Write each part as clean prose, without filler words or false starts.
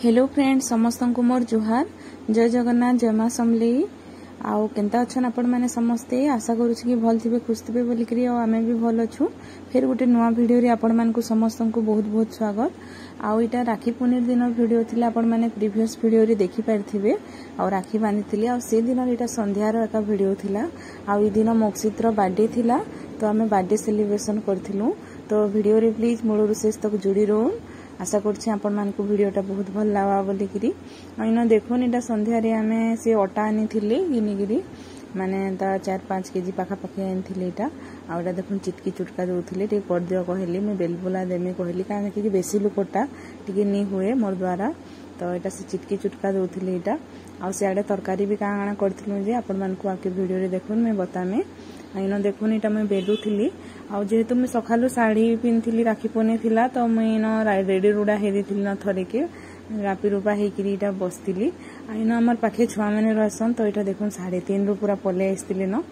Hello friends समस्त को मोर जुहार जय जगन्नाथ जय मां समलेई आउ केनता अच्छन आपण माने समस्ते आशा करूछि कि भल थिबे खुश थिबे बोली करी आमे भी भल अछु। फिर गोटे नुआ वीडियो रे आपण मान को समस्त को बहुत बहुत स्वागत। आउ इटा राखी पूर्णिमा दिन वीडियो थिला आपण माने प्रीवियस वीडियो रे देखि पारथिबे और राखी बांधिथिले आ से दिन इटा संध्या रो एका वीडियो थिला। आ ई दिन मोक्षित्र बर्थडे थिला तो आमे बर्थडे सेलिब्रेशन करथिलु। तो वीडियो रे प्लीज मूल शेष तक जुड़ी रहू। आशा करछि आपण मान को वीडियोटा बहुत भल लावा बोली करी इन देखुन इटा संध्या रे आमे से अटा आनी थिले गिनिगिरी माने ता 4-5 केजी पाखा पाखे आनी थिले इटा आउडा देखुन चिटकी चुटका दोथिले टे कर दियो कहली मैं बेलबुला देमी कहली काहे कि बेसी लोकटा टिके नी हुए मोर द्वारा तो इटा से चिटकी चुटका दोथिले इटा आ से आडे तरकारी भी काणा करथिलु जे आपण मान को आके वीडियो रे देखुन मैं बतामे इन देखुन इटा मैं बेलुथिली आ जेहेतु मैं सकालू साड़ी पिंधिली राखी पने थिला तो मैं इन रेडी रुड़ा हे दिथिली न थरे के रापी रूपा हेकरी इटा बसतिली इन हमर पाखे छुआ माने रहसन तो इटा देखुन 3:30 रु पूरा पले आइसतिले न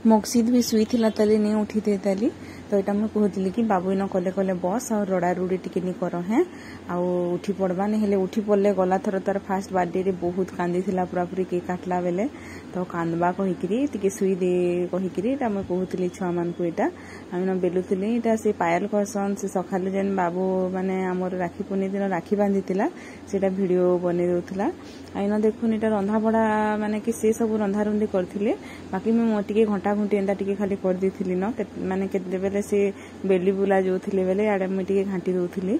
मोक्षित भी सुई थिला तले नहीं उठी थे तली तो इटा मैं कहतली कि बाबू इन कले कले बस और रड़ा रुड़ी टिके नी कर हैं आ उठी पड़बा नहीं हेले उठी पड़ले गला थर तार फास्ट बर्थडे रे बहुत कांदी थिला पूरा पूरी केक काटला बेले तो कांदबा कहिकरी टिके सुई दे कहिकरी इटा मैं कहतली छुआ मान को इटा हम बेलुतली इटा से पायल कहसन से सखालु जेन बाबू माने हमर राखी पूर्णिमा दिन राखी बांधी थिला सेटा वीडियो बने दोथला आइन देखुन इटा रंधा बड़ा माने कि से सब रंधा रुंदी करथिले बाकी मैं मोटिके घंटा घंटी एंदा टिके खाली कर दिथिली न माने केते बेले से बेली बुला जो थिले बेले आडे मैं टिके घांटी दोथिली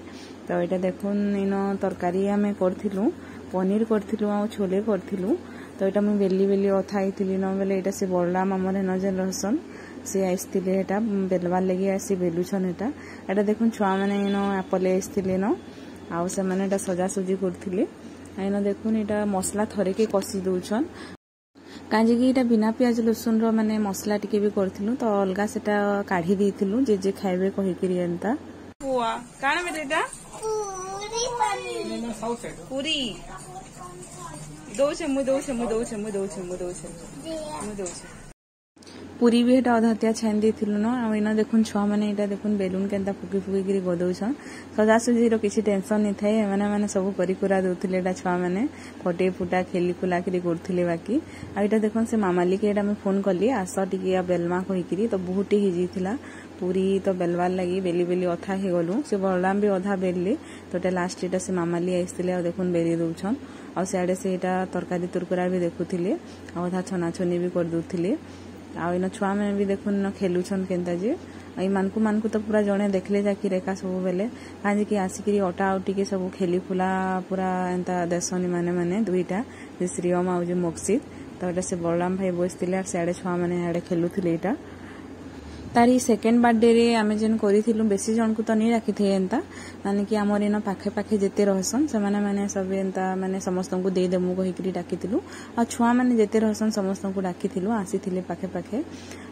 तो इटा देखुन इन तरकारी हमें करथिलु पनीर करथिलु आ छोले करथिलु तो इटा मैं बेली बेली अथाइथिली न बेले इटा से बड़ला मामरे नजर रहसन से आइसतिले एटा बेलवा लगी आसी बेलुछन एटा देखुन छुआ माने इन एप्पल आइसतिले न आ से माने एटा सजा सुजी करथिले आइन देखुन इटा मसला थरे के कसी दउछन काजे कि इटा बिना प्याज लहसुन रो माने मसला टिके भी करथिलु तो अलगा सेटा काढी देथिलु जे खाइबे कहि करी एंता पुआ काना बेटा पूरी पनीर पूरी पूरी भी एटा अधातिया छान देथिलु न आ इना देखुन छुआ माने इटा देखुन बेलून केनता फुकी फुकी करी गदौछन सजा सुजी रो किछि टेंशन नि थाए माने सब करी कुरा दोथिले एटा छुआ माने फटे फुटा खेली खुला करी करथिले बाकी आ इटा देखुन से मामाली के एटा मैं फोन करली आसा टिकिया बेलमा कहि करी तो बहुत ही जिथिला पूरी तो बेलवार लगी बेली बेली अथा हे गलु से बलराम भी अधा बेलले तो एटा लास्ट एटा से मामाली आइसतिले आ देखुन बेली दउछन आ सेआडे से एटा तरकारी तुरकुरा भी देखुथिले आ अधा छना छनी भी कर दोथिले आ इन छुआ मैंने भी देखुन खेलुछन केनता जे आई मानकू तो पूरा जने देखले जाकि रेखा सब बेले काजे कि आसिकरी अटा आउ टिके सब खेली फुला पूरा एंता देसनी माने दुईटा जे श्रीयम आ जे मोक्षित तो एटा से बलराम भाई बसतिले आ सेआडे छुआ माने आडे खेलुथिले एटा तारी सेकेंड बर्थडे रे आमे जेन करिथिलु बेसी जन को तो नहीं राखी थे एंता माने कि हमर इन पाखे पाखे जेते रहसन से माने सब एंता माने समस्त को दे देमु कहिकरी डाकिथिलु आ छुआ माने जेते रहसन समस्त को डाकिथिलु आसीथिले पाखे पाखे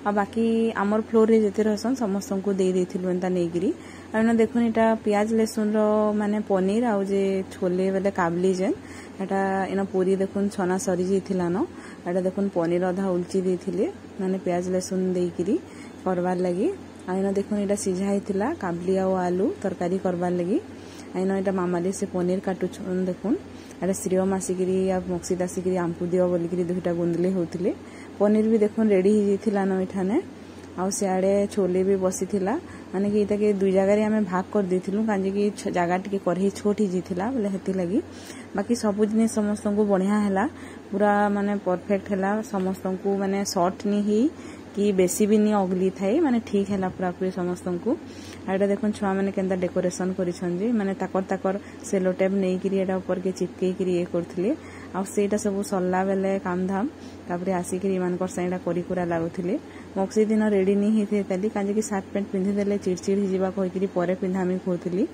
आ बाकी हमर फ्लोर रे जेते रहसन समस्त को दे देथिलु एंता नेगिरी आ न देखुन इटा प्याज लहसुन रो माने पनीर आ जे छोले बेले काबली जेन एटा इन पूरी देखुन छना सरी जेथिला न एटा देखुन पनीर आधा उलची देथिले माने प्याज लहसुन देइकरी करवार लगी आइन देखुन इटा सिझा हिथिला काबली आ आलू तरकारी करवार लगी आइन इटा मामाली से पनीर काटु देखुन एटा श्रीयम आसिकरी या मोक्षित आसिकरी आमकु दियो बोलिकरी दुईटा गुंदले होतिले पनीर भी देखुन रेडी हिथिला न इठाने आ सियाडे छोले भी बसिथिला माने कि इटा के दुई जगह रे हमें भाग कर देथिलु काजे कि जगह टिके करही छोट ही जिथिला बोले हेति लगी बाकी सब जिन समस्त को बढ़िया हैला पूरा माने परफेक्ट हैला समस्त को माने शॉर्ट नी ही कि बेसी भी नहीं अगली थाए माने ठीक हैला पूरा पूरी समस्त को आडा देखुन छुआ माने केनता डेकोरेशन करिछन जे माने ताकर सेलो टेप नै करी एटा ऊपर के चिपके करी ए करथिले आ सेटा सब सल्ला बेले काम धाम तापरे आसी करी मानकर साइडा करी कुरा लागुथिले मोक्षी दिन रेडी नहीं हिथे तली काजे कि शर्ट पैंट पिंधि देले चिड़चिड़ हि जिबा कहि करी परे पिंधामी खोथिली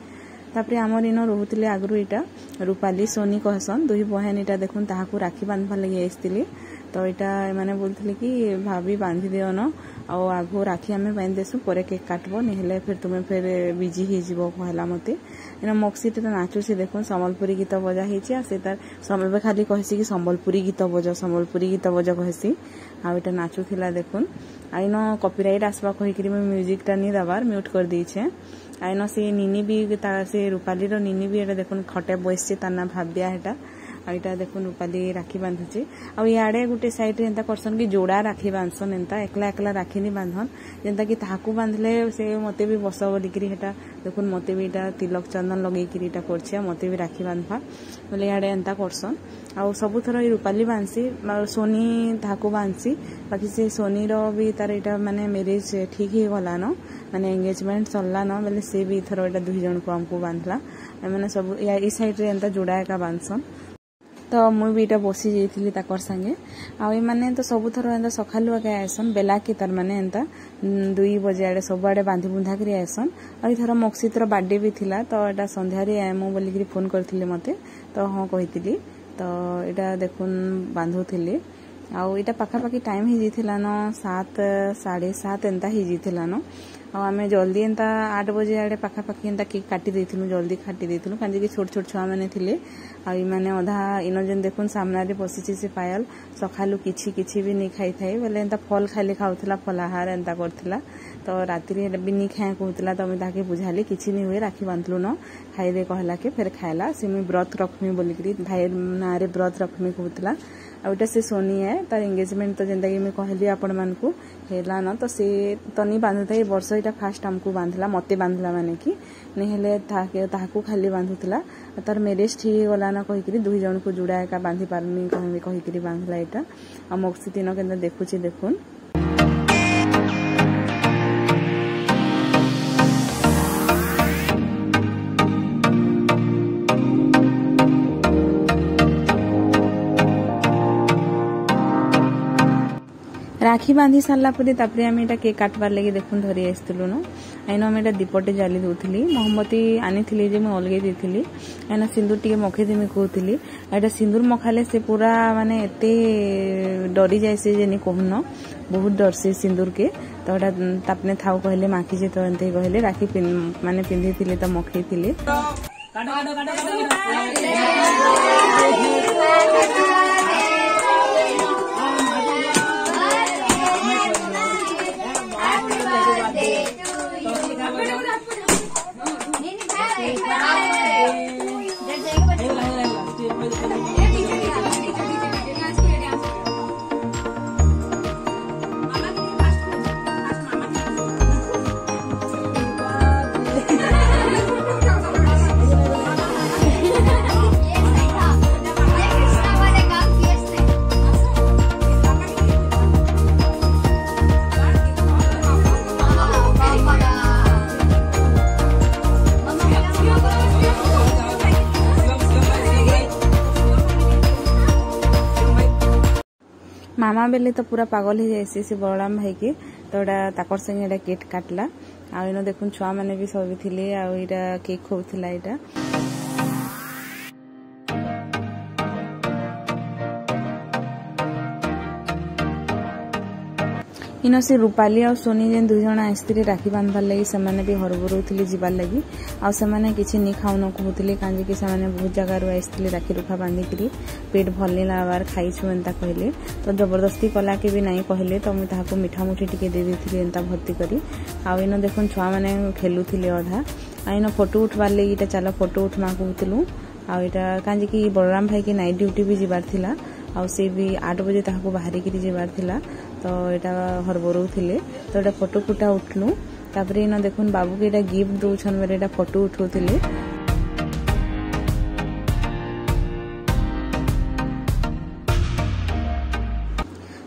तापरे हमर इन रहउथिले आगरु इटा रूपाली सोनी कहसन दुही बहन इटा देखुन ताहाकू राखी बांधबा लगी आइसतिले तो इटा माने बोलथिले कि भाभी बांधी दियो न आ आगो राखी हमें बांध देसु परे केक काटबो नेहले फिर तुमे फिर बिजी हि जिवो कहला मते इन मोक्षी त नाचु से देखुन संबलपुरी गीत बजा हिची आ से तार समय खाली कहसी कि संबलपुरी गीत बजा कहसी आ इटा नाचु थिला देखुन आइन कॉपीराइट आसबा कहि करी मैं म्यूजिक टा नी दबार म्यूट कर दी छे आईन से निनी भी से रूपाली निनी भी एटा देखुन खटे बसছে तार ना भाव्या हेटा आईटा देखुन रूपाली राखी बांधुची आड़े गोटे साइड एंता करसन कि जोड़ा राखी बांधसन एंता एकला एकला राखी नहीं बांधन जेनता कि ताकू बांधले से मते भी बस बोलिकी हेटा देखुन मते भी इटा तिलक चंदन लगेकी इटा करछे मते भी राखी बांधवा बोले आड़े एंता करसन आ सबु थर रूपाली बांधसी सोनी ताकू बांधसी बाकी से सोनी रो भी तार इटा माने मैरिज ठीक ही गला न माने एंगेजमेंट सरला न बोले से भी थर इटा दुई जन को हमको बांधला माने सब ई साइड रे एंता जोड़ा एका बांधसन तो मुझे इटा बसी जाइली ताकर संगे आई माने तो सबु थर एंता सखालु आगे आसन बेला कि तार माने एंता 2 बजे आड़े सब आड़े बांधी बुंधा करी आसन और थर मक्सीतर बार्डे भी थिला तो एटा संध्यारे आयमु बोलिकी फोन करथिले मते तो हाँ कहितली तो इटा देखुन बांधुथिले आउ इटा पाखापाखि टाइम ही जाइथिला न 7 7:30 एंता ही जाइथिला न आमे जल्दी एंता 8 बजे आड़े पाखापाखि एंता केक काटी देथिलु जल्दी काटी देथिलु कांजे कि छोट छोट छुआ माने थिले आ माने अधा इन जेन देखुन सामना रे बसिछि से पायल सखालु किछि किछि भी नहीं खाई थाई बोले एंता फल खाली खाउथला फलाहार एंता करथिला तो राति रे भी नहीं खाए कहूला तो मैं ताके बुझाली किछि नहीं हुए राखी बांधलु न खाई दे कहला के फिर खाइला से मैं व्रत रखमी बोलिकरी भाई ना रे व्रत रखमी कहूला आउटा से सोनी है तार एंगेजमेंट तो जेंता कि मैं कहली आपण मान को हेला न तो से तनी बांधुता ए वर्ष इटा फास्ट हमको बांधला मते बांधला माने कि नहीं हेले ताकू खाली बांधुतला तार मैरिज ठीक गला न कहिकरी दुई जन को जुड़ा एका बांधी पारनी कहिकरी बांधला एटा आ मक्सी तीन केंदा देखुची देखुन राखी बांधी सारा पर आम एटा केक काटबार लगे देखुन धरी आसलु न आईन आम एटा दीपटे जाली दूली मोहम्मती आनी जे मुझे अलगे देती आईना सिंदूर टे मखेदेमी कहती एटा सिंदूर मखाले से पूरा माने एते डरी जाए से जे कहन बहुत डर से सिंदूर के तो एटा तापने थाउ कहले माखी तो एंते कहले राखी माने पिंधि तो मखई थिले मामा बेले तो पूरा पागल ही जाए से बलराम भाई के तो ताकर संगे केक काटला आ इन देखुन छुआ मैंने भी सब थिले आ केक खोला यहाँ इन से रूपाली और सोनी जेन दुई जन आसते राखी बांधबार लगी से भी हरबरुले जीवार लगी आ किसी नहीं खाऊन कहते कहीं कि बहुत जगार आसते राखी रुखा बांधिकी पेट भल नहीं लगार खाईछु एंता कहले तो जबरदस्ती कला के भी नहीं कहले तो मुझे मिठा मुठी टिके दे देती एंता भर्ती करी आइन देखुन छुआ मैंने खेलुले अधा आइन फोटो उठवार लगी इटा चल फोटो उठमा कहूँ आईटा कहीं कि बलराम भाई की नाइट ड्यूटी भी जीवार थिला आ से भी 8 बजे ताकू बाहरी की जीवार थिला तो यहाँ हरबरू थे तो यहाँ फोटो फुटा उठलु तापर इन देखुन बाबू के यहाँ गिफ्ट दौन मेरे यहाँ फोटो उठाउले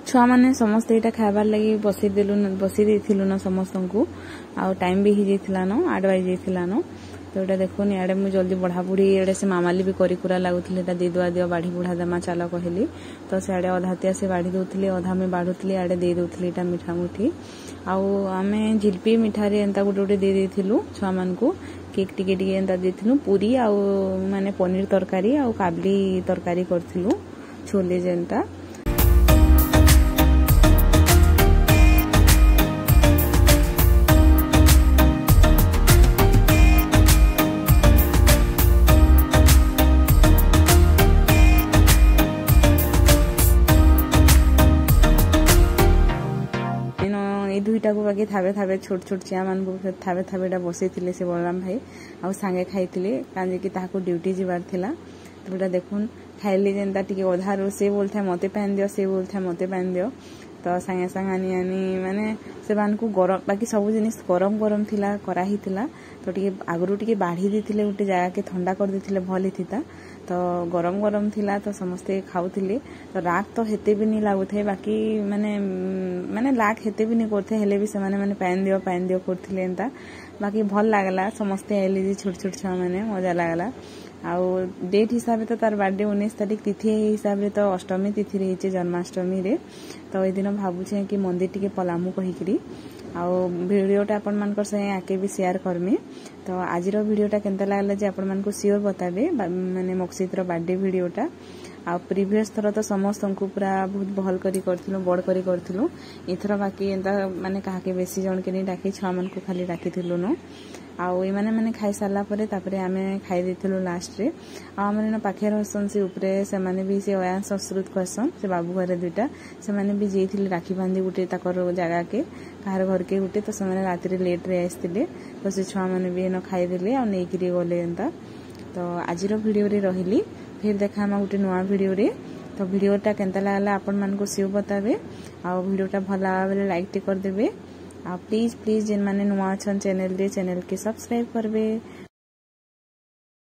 छुआ मैंने समस्ते यहाँ खाबार लगी बसई देलु न समस्त को आ टाइम भी हो जाता न 8 बजे जाता न तो यहाँ देखुन इे मुझे जल्दी बढ़ा बुढ़ी इे से मामाली भी करा लगुले दे दुआ दियो बाढ़ी बुढ़ा देमा चल कहली तो सियाड़े अधातिया से बाढ़ी दौले अधा में बाढ़ुली आड़े दे दूसरी यहाँ मिठा मुठी आमे झिल्पी मिठारे एंता गोटे गोटे दे देलु छुआ मान को केक टिके टिके एंता देथिलु पूरी आ माने पनीर तरकारी आ काबली तरकारी करथिलु छोले जेनता दुईटा को बाकी थावे थावे छोट छोट चिया मान को थावे थावेटा बसई से बलराम भाई आउ सांगे खाई काजे कि ड्यूटी जीवार थिला तो बेटा देखुन खाइली जेनता टिके अधा रो से बोलता मते पहन दियो से बोलता मते पहन दियो तो सांगे सांगे आनी आनी माने से को गरम बाकी सब जिनिस गरम गरम थिला कराही थिला तो टिके आगरू टिके बाढ़ी देथिले उटे जगह के ठंडा कर देथिले भल हिता तो गरम गरम थिला तो समस्ते खाउथिले तो राग तो हेते भी नहीं लागुथे बाकी माने माने लाग हेते भी नहीं करथे हेले भी से माने पहन दियो करथिले एंता बाकी भल लागला समस्ते आइले छोट छोट छुआ माने मजा लागला आउ डेट हिसाब से तार बर्थडे 19 तारीख तिथि हिसाब से तो अष्टमी तिथि रही जन्माष्टमी रे तो ये दिन भावुचे कि मंदिर टिके पलामु कहीकरी आउ वीडियोटा आपण मानकर संगे आके भी शेयर करमी तो आज वीडियोटा केनता लागला जे आपण मानकु सियोर बताबे माने मोक्षित रो बर्थडे वीडियोटा आ प्रीवियस थर तो समस्त को पूरा बहुत भल करी करथिलु बड़ करी करथिलु इथर बाकी एंता माने काके बेसी जण के नहीं डाकी छुआ मन को खाली डाकीथिलु न आउ एमाने माने खाई सारला परे तापरे आमे खाई देथिलु लास्ट रे आ माने न पाखे रहसन से ऊपरे से माने भी से अया संस्कृत करसन से बाबू घरे दुटा से माने भी जेथिले राखी बांधी गुटे ताकर जगह के कार घर के गुटे तो से माने रात रे लेट रे आइसतिले तो से छुआ माने भी न खाई देले आ नेकिरी गले एंता तो आज रो वीडियो रे रहिली फिर देखा हम गोटे नुआ वीडियो रे तो वीडियोटा केनता लागला आपण मान को सियो बताबे आ वीडियोटा भला बेले लाइक टे कर देबे आ प्लीज जेन माने नुआ छन चैनल रे चैनल के सब्सक्राइब करबे।